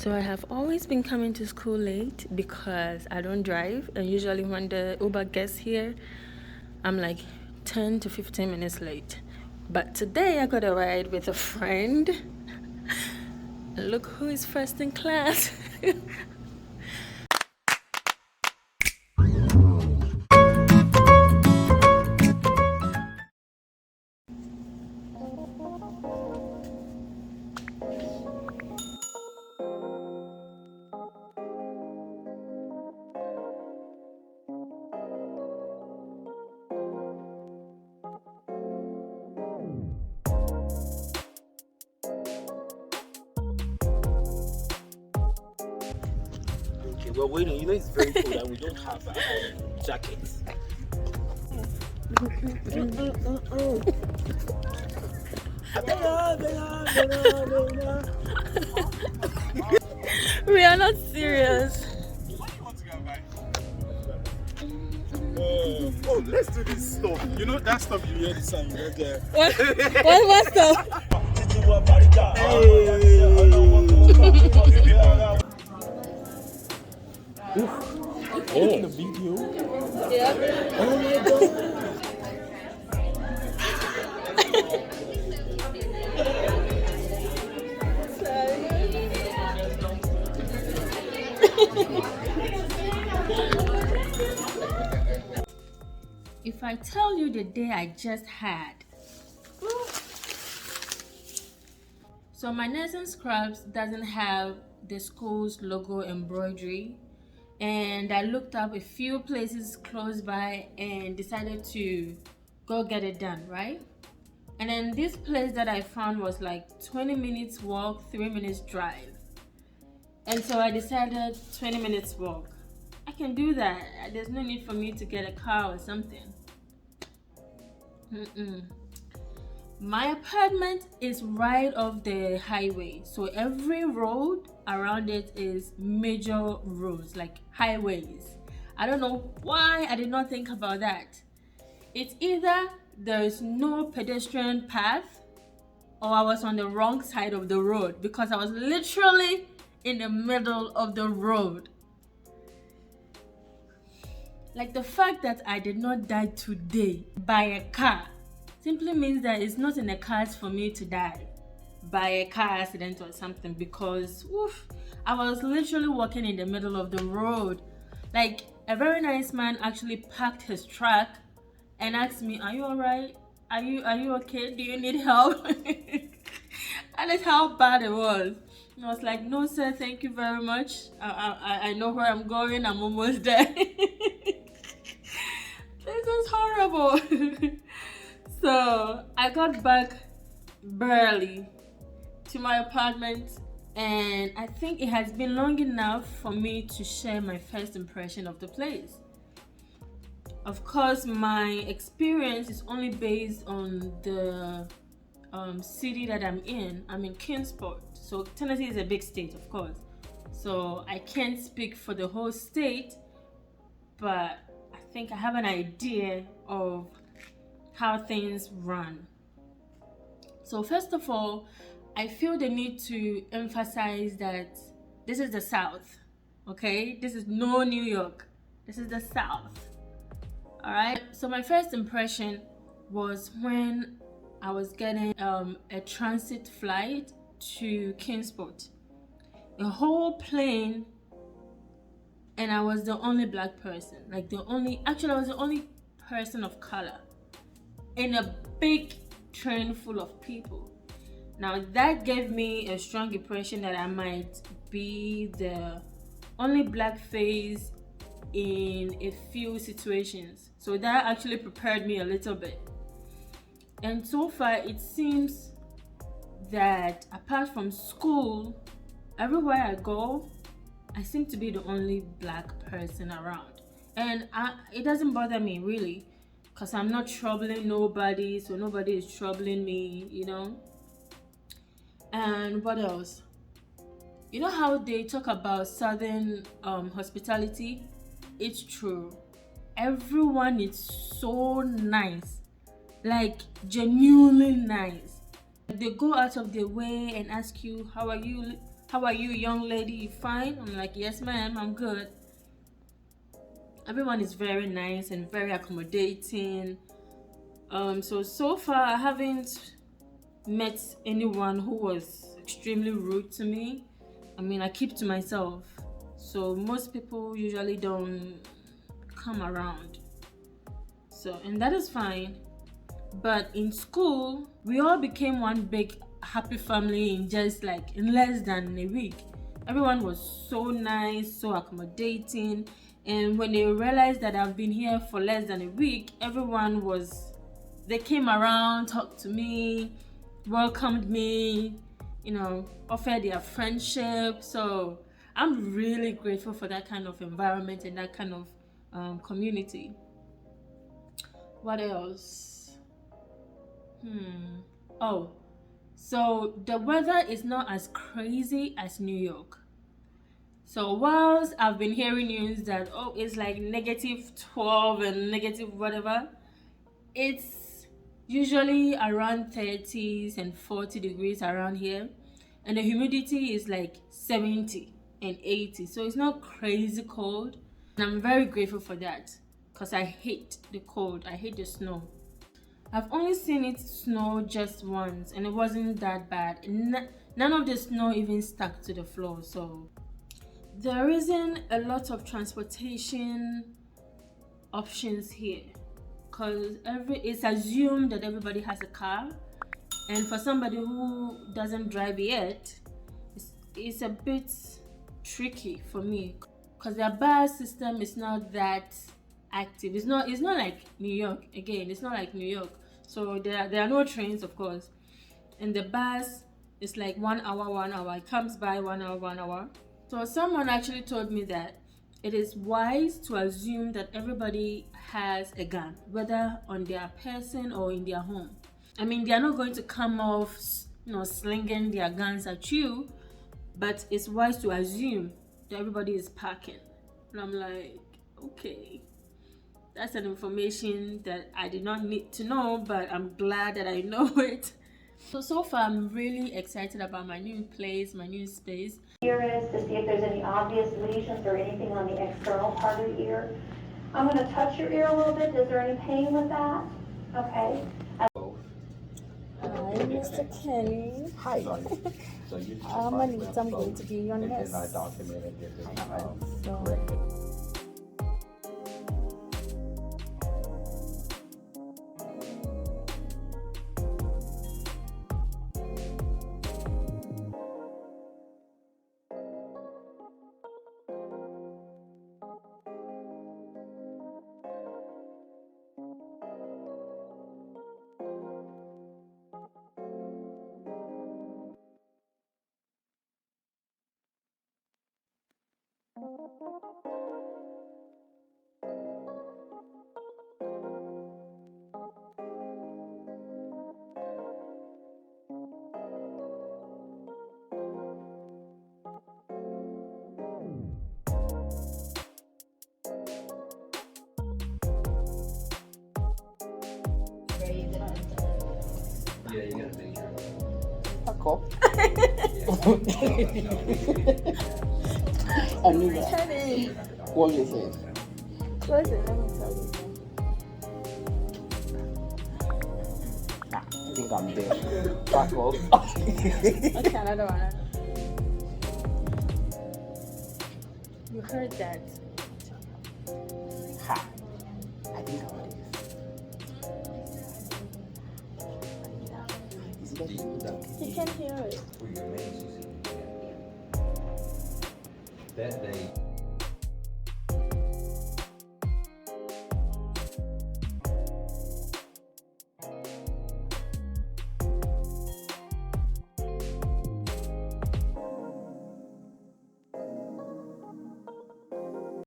So I have always been coming to school late because I don't drive, and usually when the Uber gets here, I'm like 10 to 15 minutes late. But today I got a ride with a friend. Look who is first in class. Okay, we're waiting. You know it's very cold and we don't have jackets. We are not serious. Oh, let's do this stuff. You know that stuff you hear the song, you know there. What stuff? Taking a video. Yeah. Oh my god. If I tell you the day I just had. So my nursing scrubs doesn't have the school's logo embroidery, and I looked up a few places close by and decided to go get it done, right? And then this place that I found was like 20 minutes walk, 3 minutes drive. And so I decided 20 minutes walk. I can do that. There's no need for me to get a car or something. My apartment is right off the highway, so every road around it is major roads, like highways. I don't know why I did not think about that. It's either there's no pedestrian path or I was on the wrong side of the road, because I was literally in the middle of the road. Like, the fact that I did not die today by a car simply means that it's not in the cards for me to die by a car accident or something, because I was literally walking in the middle of the road. Like, a very nice man actually parked his truck and asked me, "Are you alright? Are you okay? Do you need help?" That is how bad it was. And I was like, "No sir, thank you very much. I know where I'm going. I'm almost there." This is horrible. So I got back barely to my apartment, and I think it has been long enough for me to share my first impression of the place. Of course, my experience is only based on the city that I'm in. I'm in Kingsport, so Tennessee is a big state, of course. So I can't speak for the whole state, but I think I have an idea of how things run. So first of all, I feel the need to emphasize that this is the South, okay? This is no New York. This is the South. All right. So my first impression was when I was getting a transit flight to Kingsport. A whole plane, and I was the only black person. I was the only person of color in a big train full of people. Now that gave me a strong impression that I might be the only black face in a few situations. So that actually prepared me a little bit. And so far it seems that apart from school, everywhere I go, I seem to be the only black person around. And it doesn't bother me really, because I'm not troubling nobody, so nobody is troubling me, you know. And what else? You know how they talk about Southern hospitality? It's true. Everyone is so nice, like genuinely nice. They go out of their way and ask you, "How are you? How are you, young lady? You fine? I'm like, yes, ma'am, I'm good. Everyone is very nice and very accommodating. So far I haven't met anyone who was extremely rude to me. I mean, I keep to myself, so most people usually don't come around. So, and that is fine. But in school, we all became one big happy family in less than a week. Everyone was so nice, so accommodating, and when they realized that I've been here for less than a week, they came around, talked to me, welcomed me, offered their friendship. So I'm really grateful for that kind of environment and that kind of community. What else? Oh, so the weather is not as crazy as New York. So whilst I've been hearing news that it's like -12 and negative whatever, it's usually around 30s and 40 degrees around here, and the humidity is like 70 and 80, so it's not crazy cold, and I'm very grateful for that because I hate the cold. I hate the snow. I've only seen it snow just once, and it wasn't that bad. None of the snow even stuck to the floor. So there isn't a lot of transportation options here, because it's assumed that everybody has a car, and for somebody who doesn't drive yet, it's a bit tricky for me, because their bus system is not that active. It's not like New York. Again, it's not like New York. So there are no trains, of course, and the bus is like 1 hour. It comes by 1 hour. So someone actually told me that it is wise to assume that everybody has a gun, whether on their person or in their home. I mean, they are not going to come off, slinging their guns at you, but it's wise to assume that everybody is packing. And I'm like, okay, that's an information that I did not need to know, but I'm glad that I know it. So far, I'm really excited about my new place, my new space. Ear is to see if there's any obvious lesions or anything on the external part of the ear. I'm going to touch your ear a little bit. Is there any pain with that? Okay. Hi, Mr. Kenny. Hi. I'm Anita. I'm going to be your nurse. Yeah, you gotta make sure. Fuck off. Anita, what is it? Close it, let me tell you. I think I'm dead. Fuck off. Okay, another one. You heard that. Ha. I think I'm dead. Is it He can hear it. For your main CC. That day.